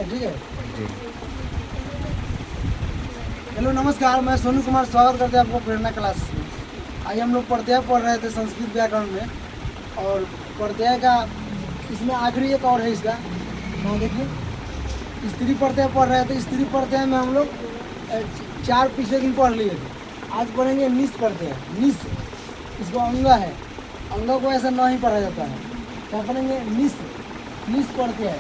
है, ठीक है। जी। हेलो नमस्कार, मैं सोनू कुमार स्वागत करते हैं आपको प्रेरणा क्लास में। आज हम लोग प्रत्यय पढ़ रहे थे संस्कृत व्याकरण में, और प्रत्यय का इसमें आखिरी एक और है इसका। हाँ देखिए, स्त्री प्रत्यय पढ़ रहे थे। स्त्री प्रत्यय में हम लोग 4 पिछले दिन पढ़ लिए थे। आज पढ़ेंगे निस प्रत्यय। निस इसको अंग है, अंग को ऐसा नहीं पढ़ा जाता है। क्या पढ़ेंगे? निस। निस प्रत्यय।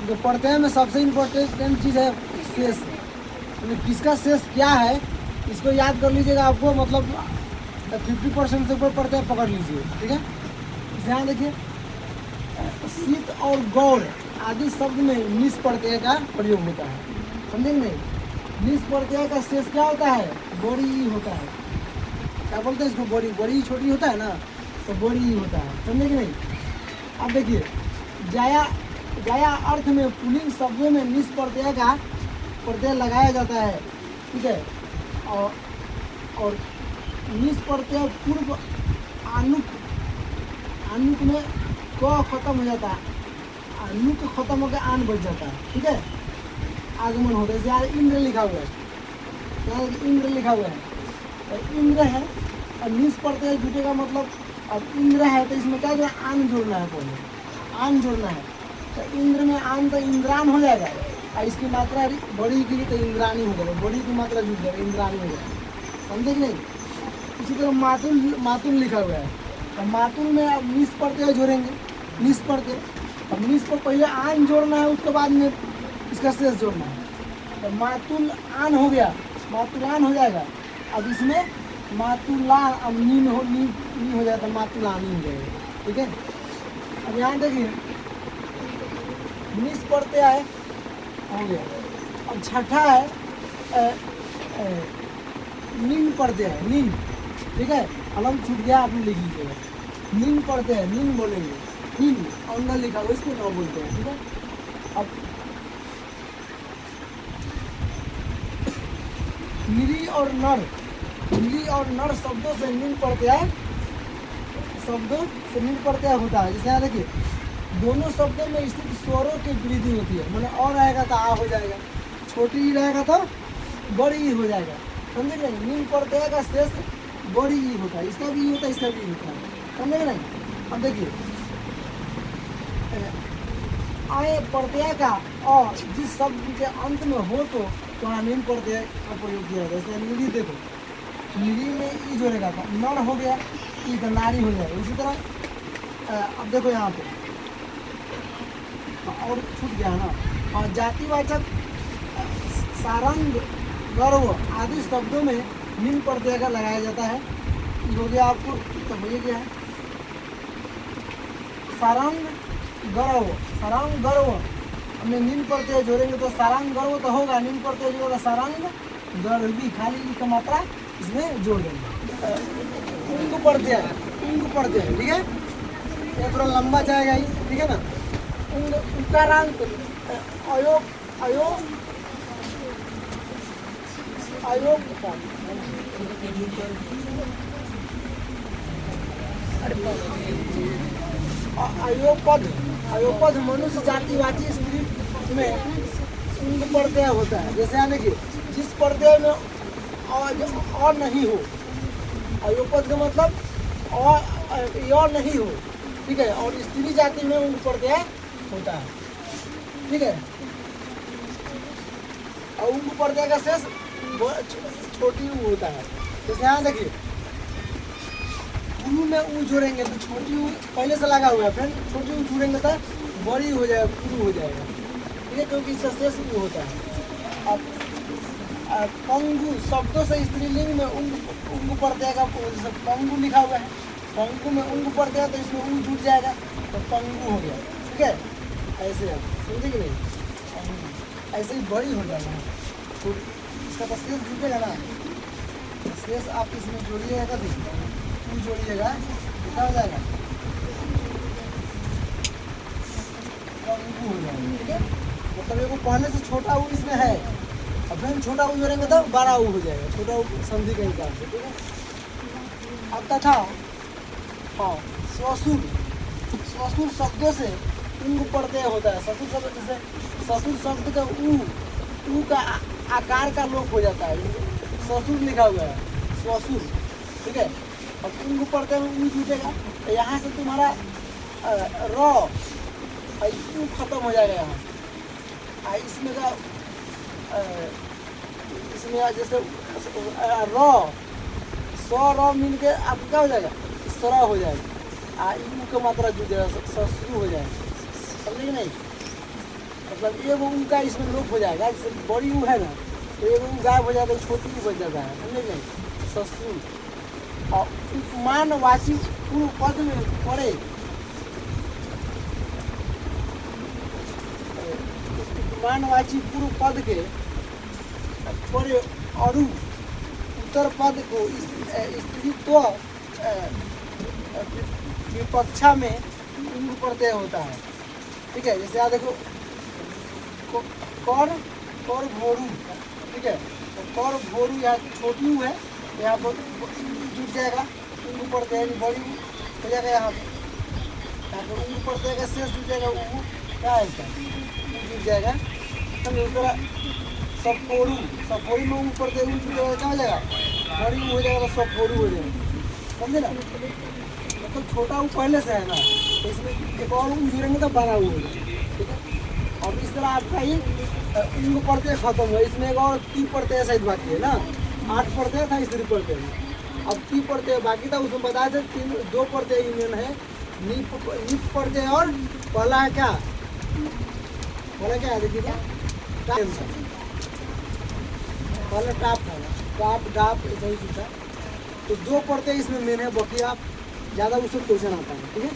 जो प्रत्यय में सबसे इम्पोर्टेंट चीज़ है शेष। तो किसका शेष क्या है इसको याद कर लीजिएगा। आपको मतलब 50% से ऊपर प्रत्यय पकड़ लीजिए, ठीक है। ध्यान देखिए, शीत और गौर आदि शब्द में निस प्रत्यय का प्रयोग होता है, समझेंगे नहीं। निस प्रत्यय का शेष क्या होता है? बड़ी होता है। क्या बोलते हैं इसको? बड़ी। बड़ी छोटी होता है ना, तो बड़ी होता है, समझेंगे नहीं। अब देखिए, जाया जाया अर्थ में पुल्लिंग शब्दों में निस प्रत्यय का प्रत्यय लगाया जाता है, ठीक है। और निस प्रत्यय पूर्व आनुक में क खत्म हो जाता है, अनुक खत्म होकर आन बच जाता है, ठीक है। आगमन होता है। जैसे इंद्र लिखा हुआ है, यहाँ इंद्र लिखा हुआ है, तो इंद्र है और निस प्रत्यय जुटेगा मतलब। अब इंद्र है तो इसमें क्या जोड़ना? आन जोड़ना है, पहले आन जोड़ना है। तो इंद्र में आन तो इंद्रान हो जाएगा, और इसकी मात्रा बड़ी की तो इंद्रानी हो जाएगा। बड़ी की मात्रा जुट जाएगा, इंद्रानी हो जाएगा, समझे कि नहीं। इसी तरह मातुल, मातुल लिखा हुआ है, तो मातुल में अब निस प्रत्यय जोड़ेंगे। निस प्रत्यय, अब निस पर पहले आन जोड़ना है, उसके बाद में इसका शेष जोड़ना है। तो मातुल आन हो गया, मातुलान हो जाएगा। अब इसमें मातुलान, अब नीन हो जाएगा, तो मातुलानी हो जाएगा, ठीक है। अब यहाँ देखिए, निस प्रत्यय हो गया। अब छठा है निन प्रत्यय है, निन, ठीक है। अलम छूट गया, आप लिख लीजिएगा। निन प्रत्यय, निन बोलेंगे, निन अंग लिखा हुआ, इसको न बोलते हैं, ठीक है। अब निरी और नर, निरी और नर शब्दों से निन प्रत्यय, शब्दों से निन प्रत्यय होता है। जैसे यहाँ देखिए, दोनों शब्दों में स्थित स्वरों की वृद्धि होती है। मैंने और रहेगा तो आ हो जाएगा, छोटी ही रहेगा तो बड़ी ही हो जाएगा, समझे नहीं। निन प्रत्यय का शेष बड़ी ही होता है, इसका भी होता है, इसका भी होता है, समझे नहीं। अब देखिए, आए प्रत्यय का और जिस शब्द के अंत में हो तो वहाँ निन प्रत्यय का प्रयोग किया जाता है। जैसे निरी देखो, निरी में ई जोड़ेगा था, नर हो गया, ई का नारी हो जाएगा। इसी तरह अब देखो यहाँ पे और छूट गया ना। और जातिवाचक सारंग, गर्व आदि शब्दों में निन प्रत्यय का लगाया जाता है। हो गया आपको, तो ये क्या है? सारंग गर्व, सारंग गर्व हमने निन प्रत्यय जोड़ेंगे तो सारंग गर्व तो होगा, निन प्रत्यय जोड़ेगा सारंग गर्वी, खाली ई का मात्रा इसमें जोड़ देंगे। उंग प्रत्यय, उंग प्रत्यय, ठीक है। ये थोड़ा लंबा जाएगा ही, ठीक है ना। उकारांत, अयोग, अयोग, अयोग अयोपद, अयोपद मनुष्य जातिवाची स्त्री में उंग प्रत्यय होता है। जैसे यहाँ देखिए, जिस प्रत्यय में और नहीं हो, अयोपद का मतलब और नहीं हो, ठीक है। और स्त्री जाति में उंग प्रत्यय होता है, ठीक है। और उंग प्रत्यय का शेष छोटी ऊ होता है। जैसे यहाँ देखिए, गुरु में ऊ जोड़ेंगे तो छोटी ऊ पहले से लगा हुआ है, फिर छोटी ऊ जोड़ेंगे तो बड़ी हो जाएगा, गुरु हो जाएगा, ठीक है, क्योंकि इसका शेष ऊ होता है। अब पंगु शब्दों से स्त्रीलिंग में उंग प्रत्यय का, जैसे पंगु लिखा हुआ है, पंगु में उंग प्रत्यय तो इसमें ऊ जुट जाएगा, तो पंगु हो गया, ठीक है। ऐसे आप समझे कि नहीं, ऐसे ही बड़ी हो जाएगा। तो इसका तो शेष जुटेगा ना, शेष आप इसमें जोड़िएगा, कभी जोड़िएगा, कितना हो जाएगा? हो जाएगा, ठीक है। मतलब ये पहले से छोटा ऊ इसमें है, अब फिर छोटा ऊ जोड़ेंगे तो बड़ा ऊ हो जाएगा, छोटा ऊ संधि के हिसाब से, ठीक है। अब तथा हाँ, स्वसुर, स्वसुर शब्दों से उंग प्रत्यय होता है। ससुर शब्द जैसे ससुर शब्द का ऊ का आकार का लोप हो जाता है, जैसे ससुर लिखा हुआ है ससुर, ठीक है। और उंग प्रत्यय में ऊ जुटेगा तो यहाँ से तुम्हारा र ऊ खत्म हो जाएगा यहाँ। इसमें का इसमें जैसे र र मिल के आपका क्या हो जाएगा, सरा हो जाएगा। ऊ का मात्रा जुट जाएगा, ससुर हो जाएगा, समझे कि नहीं। मतलब एगो ऊ का इसमें लोप हो जाएगा, जैसे बड़ी ऊ है ना तो एगो ऊ गायब हो जाता है, छोटी ऊ बच जाता है, समझे कि नहीं। ससुर और उपमान वाची पूर्व पद में पड़े, उपमानवाची पूर्व पद के पड़े और उत्तर पद को स्त्रीत्व विपक्षा में उंग प्रत्यय होता है, ठीक है। जैसे यहाँ देखो कर कर भोरू, ठीक है। तो कर भोरू यहाँ छोटी ऊ है, यहाँ पर जुट जाएगा उंग प्रत्यय, बड़ी हो जाएगा यहाँ पर उंग प्रत्यय का शेष जुट जाएगा, ऊ क्या है इसका जुट जाएगा, समझे। उस तरह सपोरू में ऊपर दे क्या हो जाएगा, बड़ी हो जाएगा तो सपोरू हो जाएगा, समझे ना। मतलब छोटा ऊ पहले से है ना, तो इसमें एक और ऊ जुड़ेंगे तो बड़ा ऊ हो जाएगा, ठीक है। और इस तरह आपका ही उंग प्रत्यय खत्म हुआ, इसमें एक और ती प्रत्यय सहित बाकी है ना। 8 प्रत्यय था स्त्री प्रत्यय में, अब ती प्रत्यय बाकी था, उसमें बताया था 2 प्रत्यय यूनियन है, निप प्रत्यय और पहला है क्या, पहला क्या है देखिए पहले टाप था, टाप डाप ऐसा ही था। तो 2 प्रत्यय इसमें मेन है, बाकी आप ज़्यादा उससे क्वेश्चन आता है, ठीक है।